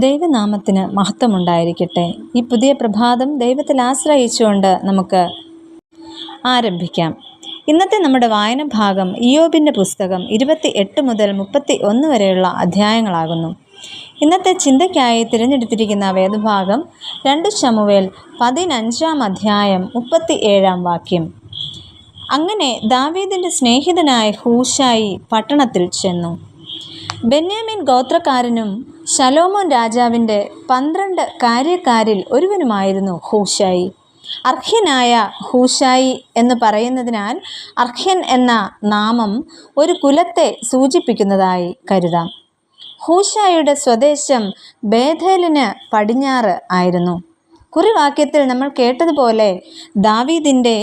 ദൈവനാമത്തിന് മഹത്വമുണ്ടായിരിക്കട്ടെ. ഈ പുതിയ പ്രഭാതം ദൈവത്തിൽ ആശ്രയിച്ചുകൊണ്ട് നമുക്ക് ആരംഭിക്കാം. ഇന്നത്തെ നമ്മുടെ വായന ഭാഗം ഇയ്യോബിൻ്റെ പുസ്തകം 28 മുതൽ 31 വരെയുള്ള അധ്യായങ്ങളാകുന്നു. ഇന്നത്തെ ചിന്തയ്ക്കായി തിരഞ്ഞെടുത്തിരിക്കുന്ന വേദഭാഗം 2 ശമൂവേൽ 15 അധ്യായം 37 വാക്യം. അങ്ങനെ ദാവീദിൻ്റെ സ്നേഹിതനായ ഹൂശായി പട്ടണത്തിൽ ചെന്നു. ബെന്യാമീൻ ഗോത്രക്കാരനും ശലോമോൻ രാജാവിൻ്റെ 12 കാര്യക്കാരിൽ ഒരുവനുമായിരുന്നു ഹൂശായി. അർഹ്യനായ ഹൂശായി എന്ന് പറയുന്നതിനാൽ അർഹ്യൻ എന്ന നാമം ഒരു കുലത്തെ സൂചിപ്പിക്കുന്നതായി കരുതാം. ഹൂശായിയുടെ സ്വദേശം ബേഥേലിന് പടിഞ്ഞാറ് ആയിരുന്നു. കുറിവാക്യത്തിൽ നമ്മൾ കേട്ടതുപോലെ ദാവീദിൻ്റെ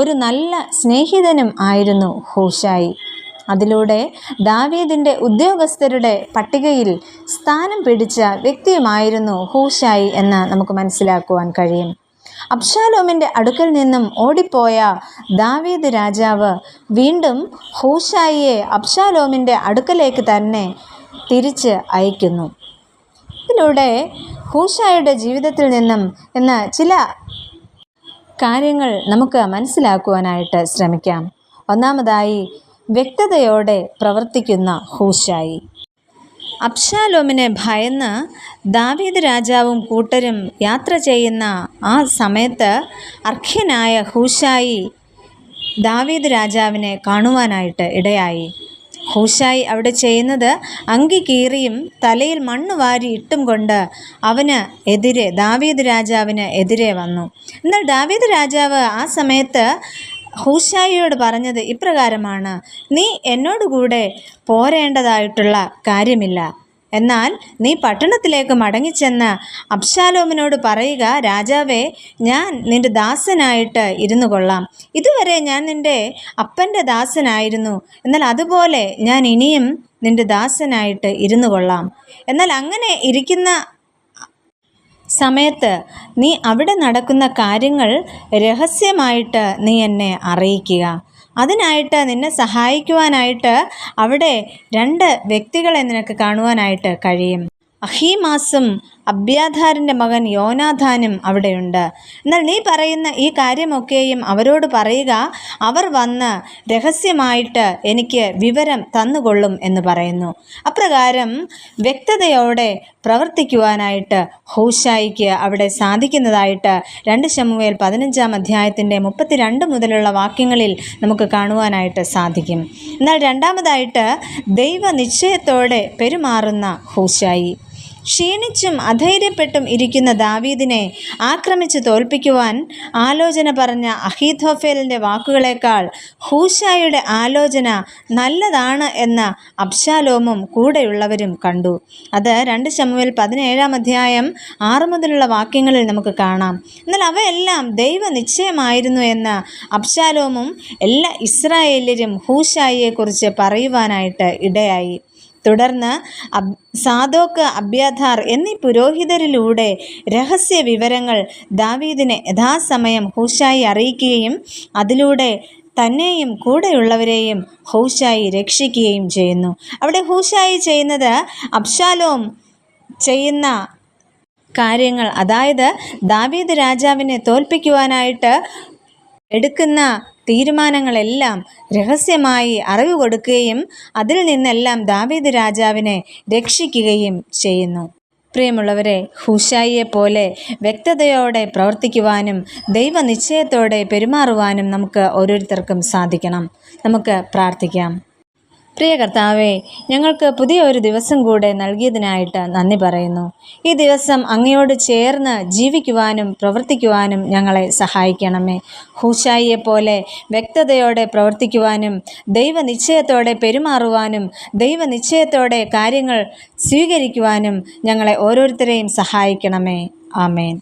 ഒരു നല്ല സ്നേഹിതനും ആയിരുന്നു ഹൂശായി. അതിലൂടെ ദാവീദിൻ്റെ ഉദ്യോഗസ്ഥരുടെ പട്ടികയിൽ സ്ഥാനം പിടിച്ച വ്യക്തിയുമായിരുന്നു ഹൂശായി എന്ന് നമുക്ക് മനസ്സിലാക്കുവാൻ കഴിയും. അബ്ശാലോമിൻ്റെ അടുക്കൽ നിന്നും ഓടിപ്പോയ ദാവീദ് രാജാവ് വീണ്ടും ഹൂശായിയെ അബ്ശാലോമിൻ്റെ അടുക്കലേക്ക് തന്നെ തിരിച്ച് അയക്കുന്നു. ഇതിലൂടെ ഹൂശായിയുടെ ജീവിതത്തിൽ നിന്നും എന്ന ചില കാര്യങ്ങൾ നമുക്ക് മനസ്സിലാക്കുവാനായിട്ട് ശ്രമിക്കാം. ഒന്നാമതായി, വ്യക്തതയോടെ പ്രവർത്തിക്കുന്ന ഹൂശായി. അബ്ശാലോമിനെ ഭയന്ന് ദാവീദ് രാജാവും കൂട്ടരും യാത്ര ചെയ്യുന്ന ആ സമയത്ത് അർഹ്യനായ ഹൂശായി ദാവീദ് രാജാവിനെ കാണുവാനായിട്ട് ഇടയായി. ഹൂശായി അവിടെ ചെയ്യുന്നത് അങ്കി കീറിയും തലയിൽ മണ്ണ് വാരി ഇട്ടും കൊണ്ട് ദാവീദ് രാജാവിന് എതിരെ വന്നു. എന്നാൽ ദാവീദ് രാജാവ് ആ സമയത്ത് ഹൂശായിയോട് പറഞ്ഞത് ഇപ്രകാരമാണ്: നീ എന്നോടുകൂടെ പോരേണ്ടതായിട്ടുള്ള കാര്യമില്ല. എന്നാൽ നീ പട്ടണത്തിലേക്ക് മടങ്ങിച്ചെന്ന് അബ്ശാലോമിനോട് പറയുക, രാജാവേ, ഞാൻ നിൻ്റെ ദാസനായിട്ട് ഇരുന്നു കൊള്ളാം. ഇതുവരെ ഞാൻ നിൻ്റെ അപ്പൻ്റെ ദാസനായിരുന്നു, എന്നാൽ അതുപോലെ ഞാൻ ഇനിയും നിൻ്റെ ദാസനായിട്ട് ഇരുന്നു കൊള്ളാം. എന്നാൽ അങ്ങനെ ഇരിക്കുന്ന സമയത്ത് നീ അവിടെ നടക്കുന്ന കാര്യങ്ങൾ രഹസ്യമായിട്ട് നീ എന്നെ അറിയിക്കുക. അതിനായിട്ട് നിന്നെ സഹായിക്കുവാനായിട്ട് അവിടെ 2 വ്യക്തികളെ നിനക്ക് കാണുവാനായിട്ട് കഴിയും. അഹീമാസും അബ്യാഥാരിൻ്റെ മകൻ യോനാഥാനും അവിടെയുണ്ട്. എന്നാൽ നീ പറയുന്ന ഈ കാര്യമൊക്കെയും അവരോട് പറയുക, അവർ വന്ന് രഹസ്യമായിട്ട് എനിക്ക് വിവരം തന്നുകൊള്ളും എന്ന് പറയുന്നു. അപ്രകാരം വ്യക്തതയോടെ പ്രവർത്തിക്കുവാനായിട്ട് ഹൂശായിക്ക് അവിടെ സാധിക്കുന്നതായിട്ട് 2 ശമൂവേൽ 15 അധ്യായത്തിൻ്റെ 32 മുതലുള്ള വാക്യങ്ങളിൽ നമുക്ക് കാണുവാനായിട്ട് സാധിക്കും. എന്നാൽ രണ്ടാമതായിട്ട്, ദൈവനിശ്ചയത്തോടെ പെരുമാറുന്ന ഹൂശായി. ക്ഷീണിച്ചും അധൈര്യപ്പെട്ടും ഇരിക്കുന്ന ദാവീദിനെ ആക്രമിച്ച് തോൽപ്പിക്കുവാൻ ആലോചന പറഞ്ഞ അഹീഥോഫേലിൻ്റെ വാക്കുകളേക്കാൾ ഹൂശായിയുടെ ആലോചന നല്ലതാണ് എന്ന് അബ്ശാലോമും കൂടെയുള്ളവരും കണ്ടു. അത് 2 ശമൂവേൽ 17 അധ്യായം 6 മുതലുള്ള വാക്യങ്ങളിൽ നമുക്ക് കാണാം. എന്നാൽ അവയെല്ലാം ദൈവനിശ്ചയമായിരുന്നു എന്ന് അബ്ശാലോമും എല്ലാ ഇസ്രായേല്യരും ഹൂശായിയെക്കുറിച്ച് പറയുവാനായിട്ട് ഇടയായി. തുടർന്ന് സാദോക്ക്, അബ്യാഥാർ എന്നീ പുരോഹിതരിലൂടെ രഹസ്യ വിവരങ്ങൾ ദാവീദിനെ യഥാസമയം ഹൂശായി അറിയിക്കുകയും അതിലൂടെ തന്നെയും കൂടെയുള്ളവരെയും ഹൂശായി രക്ഷിക്കുകയും ചെയ്യുന്നു. അവിടെ ഹൂശായി ചെയ്യുന്നത് അബ്ശാലോം ചെയ്യുന്ന കാര്യങ്ങൾ, അതായത് ദാവീദ് രാജാവിനെ തോൽപ്പിക്കുവാനായിട്ട് എടുക്കുന്ന തീരുമാനങ്ങളെല്ലാം രഹസ്യമായി അറിവ് കൊടുക്കുകയും അതിൽ നിന്നെല്ലാം ദാവീദ് രാജാവിനെ രക്ഷിക്കുകയും ചെയ്യുന്നു. പ്രിയമുള്ളവരെ, ഹൂശായിയെപ്പോലെ വ്യക്തതയോടെ പ്രവർത്തിക്കുവാനും ദൈവനിശ്ചയത്തോടെ പെരുമാറുവാനും നമുക്ക് ഓരോരുത്തർക്കും സാധിക്കണം. നമുക്ക് പ്രാർത്ഥിക്കാം. പ്രിയ കർത്താവേ, ഞങ്ങൾക്ക് പുതിയ ഒരു ദിവസം കൂടെ നൽകിയതിനായിട്ട് നന്ദി പറയുന്നു. ഈ ദിവസം അങ്ങയോട് ചേർന്ന് ജീവിക്കുവാനും പ്രവർത്തിക്കുവാനും ഞങ്ങളെ സഹായിക്കണമേ. ഹൂശായിയെപ്പോലെ വ്യക്തതയോടെ പ്രവർത്തിക്കുവാനും ദൈവനിശ്ചയത്തോടെ പെരുമാറുവാനും ദൈവനിശ്ചയത്തോടെ കാര്യങ്ങൾ സ്വീകരിക്കുവാനും ഞങ്ങളെ ഓരോരുത്തരെയും സഹായിക്കണമേ. ആമേൻ.